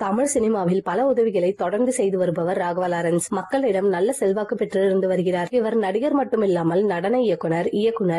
தமிழ் சினிமாவில் பல உதவிகளை தொடர்ந்து செய்து வருபவர் ராகவா லாரன்ஸ். மக்களிடம் நல்ல செல்வாக்கு பெற்றிருந்து வருகிறார். இவர் நடிகர் மட்டுமில்லாமல் நடன இயக்குனர்,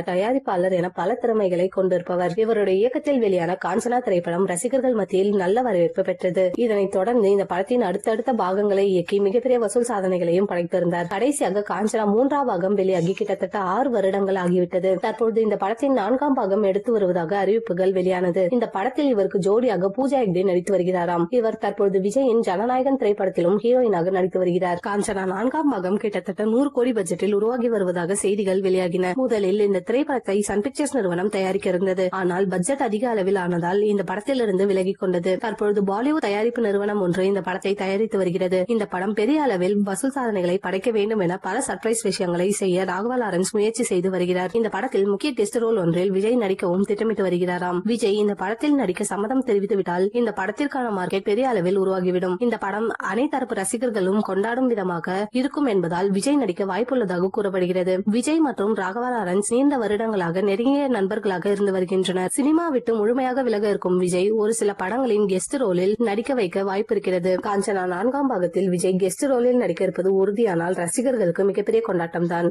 தயாரிப்பாளர் என பல திறமைகளை கொண்டிருப்பவர். இவருடைய இயக்கத்தில் வெளியான காஞ்சனா திரைப்படம் ரசிகர்கள் மத்தியில் நல்ல வரவேற்பு பெற்றது. இதனைத் தொடர்ந்து இந்த படத்தின் அடுத்தடுத்த பாகங்களை இயக்கி மிகப்பெரிய வசூல் சாதனைகளையும் படைத்திருந்தார். கடைசியாக காஞ்சனா 3ஆம் பாகம் வெளியாகி கிட்டத்தட்ட 6 வருடங்கள் ஆகிவிட்டது. தற்போது இந்த படத்தின் 4ஆம் பாகம் எடுத்து வருவதாக அறிவிப்புகள் வெளியானது. இந்த படத்தில் இவருக்கு ஜோடியாக பூஜா ஹெக்டே நடித்து வருகிறாராம். இவர் தற்பொழுது விஜயின் ஜனநாயகன் திரைப்படத்திலும் ஹீரோயினாக நடித்து வருகிறார். காஞ்சனா 4ஆம் பாகம் கிட்டத்தட்ட 100 கோடி பட்ஜெட்டில் உருவாகி வருவதாக செய்திகள் வெளியாகின. முதலில் இந்த திரைப்படத்தை சன் பிக்சர்ஸ் நிறுவனம் தயாரிக்க இருந்தது. ஆனால் பட்ஜெட் அதிக அளவில் ஆனதால் இந்த படத்திலிருந்து விலகிக் கொண்டது. தற்பொழுது பாலிவுட் தயாரிப்பு நிறுவனம் ஒன்று இந்த படத்தை தயாரித்து வருகிறது. இந்த படம் பெரிய அளவில் வசூல் சாதனைகளை படைக்க வேண்டும் என பல சர்ப்ரைஸ் விஷயங்களை செய்ய ராகவா லாரன்ஸ் முயற்சி செய்து வருகிறார். இந்த படத்தில் முக்கிய கெஸ்ட் ரோல் ஒன்றில் விஜய் நடிக்கவும் திட்டமிட்டு வருகிறாராம். விஜய் இந்த படத்தில் நடிக்க சம்மதம் தெரிவித்துவிட்டால் இந்த படத்திற்கான மார்க்கெட் பெரிய அளவில் உருவாகிவிடும். இந்த படம் அனைத்து தரப்பு ரசிகர்களும் கொண்டாடும் விதமாக இருக்கும் என்பதால் விஜய் நடிக்க வாய்ப்புள்ளதாக கூறப்படுகிறது. விஜய் மற்றும் ராகவா லாரன்ஸ் நீண்ட வருடங்களாக நெருங்கிய நண்பர்களாக இருந்து வருகின்றனர். சினிமா விட்டு முழுமையாக விலக இருக்கும் விஜய் ஒரு சில படங்களின் கெஸ்ட் ரோலில் நடிக்க வைக்க வாய்ப்பு இருக்கிறது. காஞ்சனா 4ஆம் பாகத்தில் விஜய் கெஸ்ட் ரோலில் நடிக்க இருப்பது உறுதியானால் ரசிகர்களுக்கு மிகப்பெரிய கொண்டாட்டம் தான்.